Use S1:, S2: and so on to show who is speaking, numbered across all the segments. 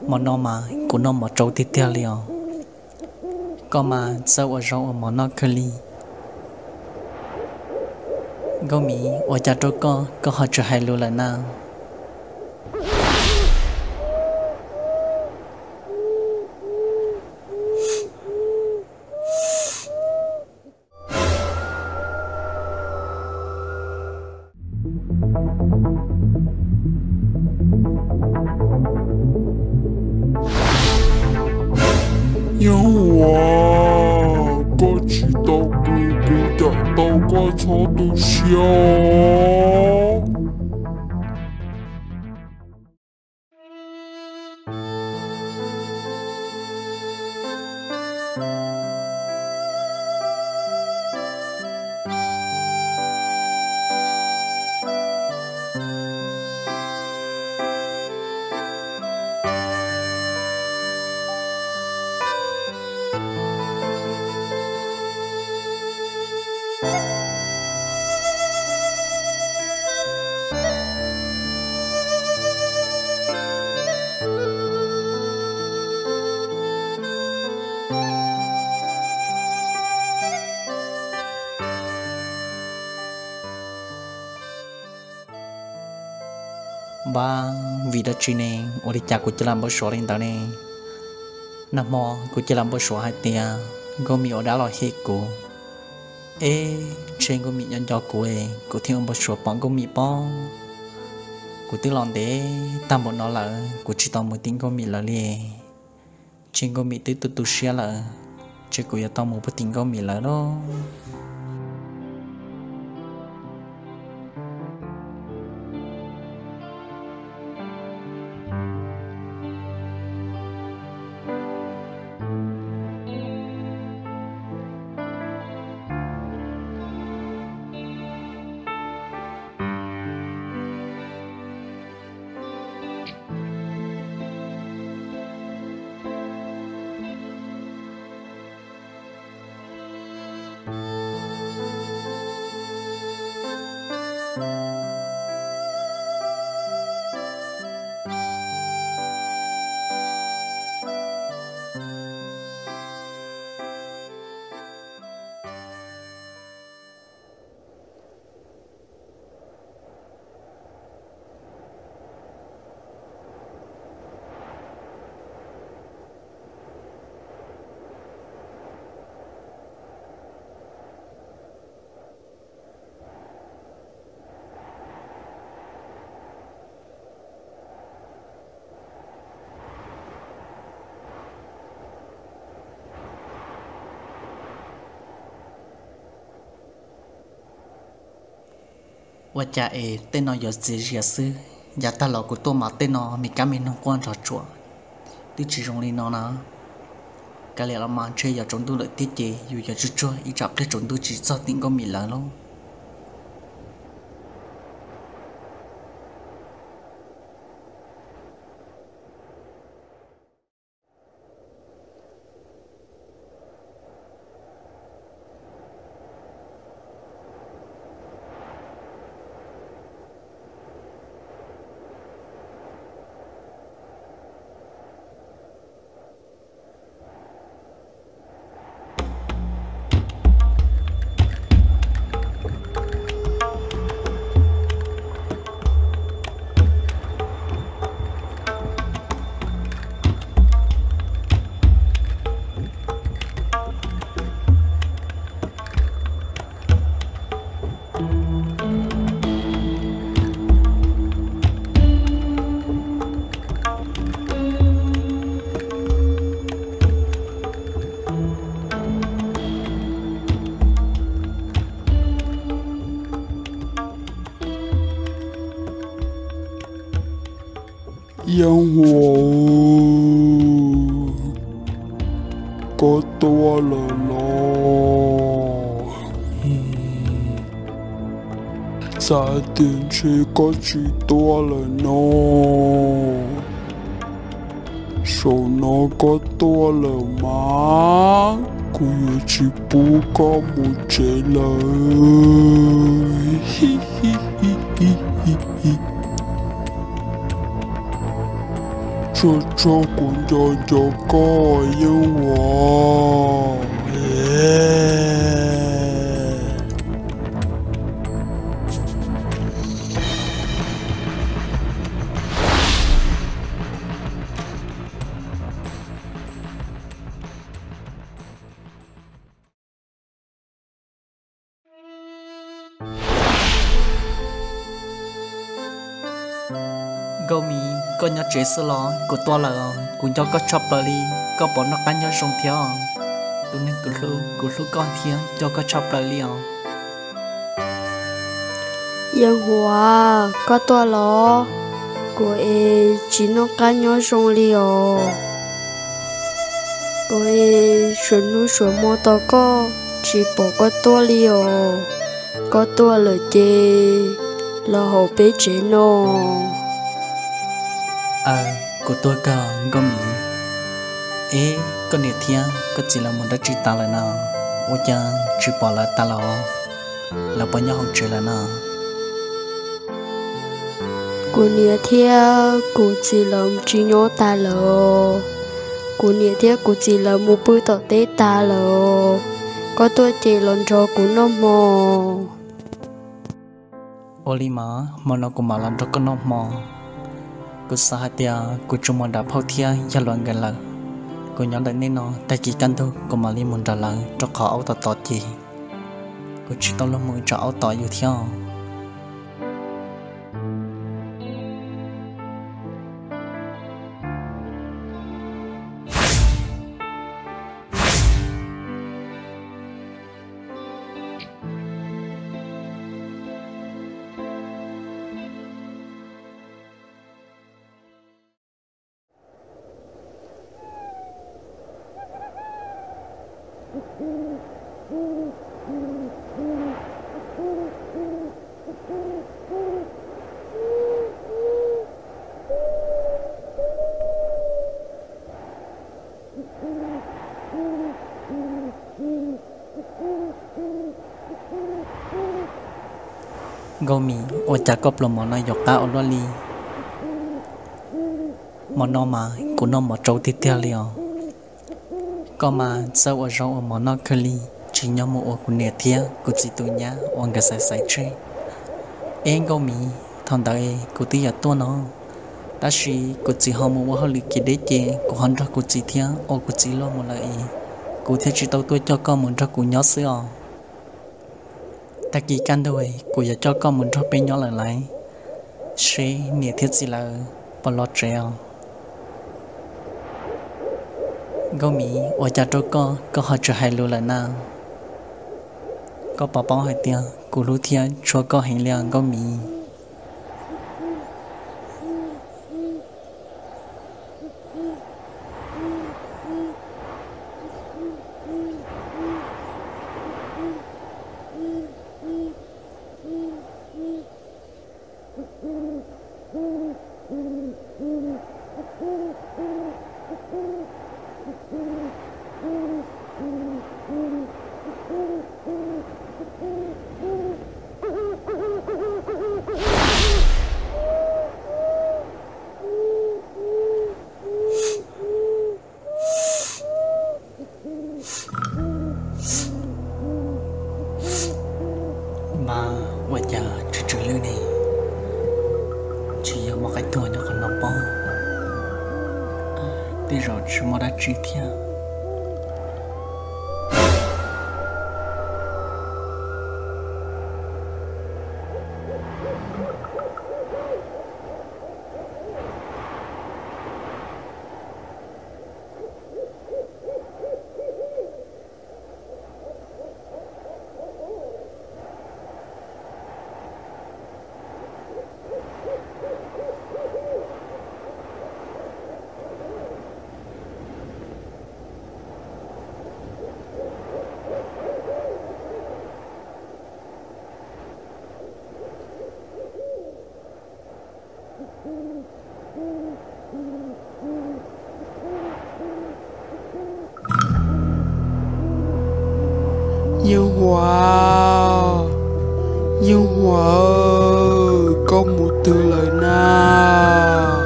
S1: mà nó mà cũng nó mà trâu tiếp theo liền có mà sao ở rau mà nó khơi li có mi ở cha trâu có họ trở hay luôn là nào
S2: yêu à có chỉ tao cứ đã tao qua cho tu xiao
S1: ba vì đó chuyện này ở đây cha của chị làm bữa sổ lên tao này nằm mò của chị làm bữa sổ hai tia có mi ở đó là hết của ê trên có mi nhân cho của ấy của thiên bữa sổ bóng có mi bóng của tiếng lòng để tam bộ nó là của chỉ tao một tiếng có mi là liền trên có mi tới tụt xe là chỉ của tao một tiếng có mi là đóว่าจะเต้นนอยสิเรียซื้อยาตาหลอกกูตัวมาเต้นนอมีการมีน้องกวนรอจั่วที่จีรงลีนอนะcái lẽ là màn chơi giờ chúng tôi lợi tiết chế dù giờ chưa chưa ý chọc để chúng tôi chỉ sao tính có mì lớn luôn
S2: Yang có to là lo giá tiền chỉ có chỉ to là nó số nó có to là má cô chỉ bố có một trả lời. Hi hi hi hi hi hi. Cho cũng cho có yêu wow. Yeah.
S1: gâu mi có nhớ chế sơ lo của tôi là cũng cho có chop lại đi có bỏ nó cá nhớ sông theo tụi nên cứ lúc con thiên cho có chop lại liền
S3: dân hóa có tôi lo của e chỉ nó cá nhỏ rong liò của e chuẩn nuôi chuẩn mua to có chỉ bỏ có tôi liò có tôi là chê là hồ bé chế nó
S1: của tôi có gâu mi ê có nhiệt thiên có chỉ là một đất chỉ ta là nào ô cha chỉ bỏ là ta là bao nhiêu không chơi là nào
S3: cô nia thia cô chỉ làm chỉ nhỏ ta lờ cô nia thia cô chỉ là một bữa tọt tết ta lờ có tôi chỉ làm cho cô nó mò
S1: Oli mà nó cũng mà làm cho con nó mò cô sa tia cô chung mà đã phao thia gia loạn gần là cô nhớ lại nên nó tại kỳ căn thôi cô mà đi muốn trả lời cho khó áo tọt gì cô chỉ tao luôn muốn cho áo tọt yêu theo gâu mi ô cha có plom mà nó dọc cá ở đó li mà nó mà cũng nó mà trâu tít tia liền có mà sau ở rau ở mà nó khơi li chỉ nhau một ở cũng nè thia cũng chỉ tụi nhá ông cái sai chơi em gâu mi thằng đấy cũng tí giờ tua nó đã chỉ cũng chỉ họ một họ lịch cái đấy chứ cũng hắn ra cũng chỉ thia ô cũng chỉ lo một lại cũng thế chỉ tao tôi cho con mình ra cũng nhớ xưa ta kỳ can thôi cô giờ cho con mình cho bên nhỏ lại sẽ nè thiết gì là bỏ lọt treo gấu mì ở nhà cho có họ cho hai lúa là nào có bảo bảo hai tiền cô lúa thiên cho có hành lượng gấu mì mà bây giờ chỉ lưu này chỉ có một cái tuổi nó còn nóng bó bây giờ chỉ một đã chi theo
S2: Dương Hòa ơi, có một thứ lời nào.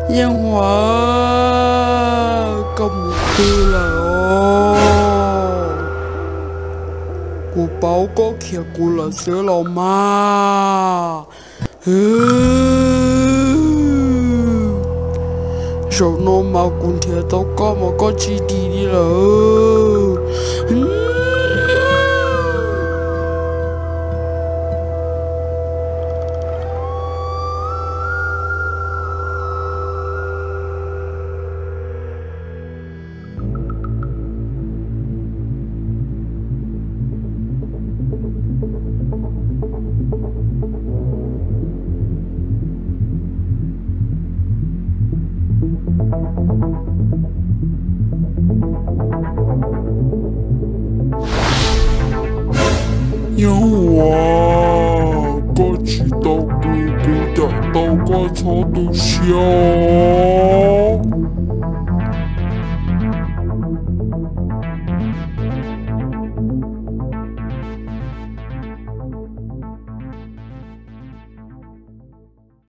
S2: Dương Hòa ơi, có một thứ lời ô. Cô bảo có kia cô là sữa lò mà. Rồi nó mà cũng thiệt tao có mà có chi đi rồi. Dương Hòa, có chỉ tao cô đã tao qua cho tôi xem.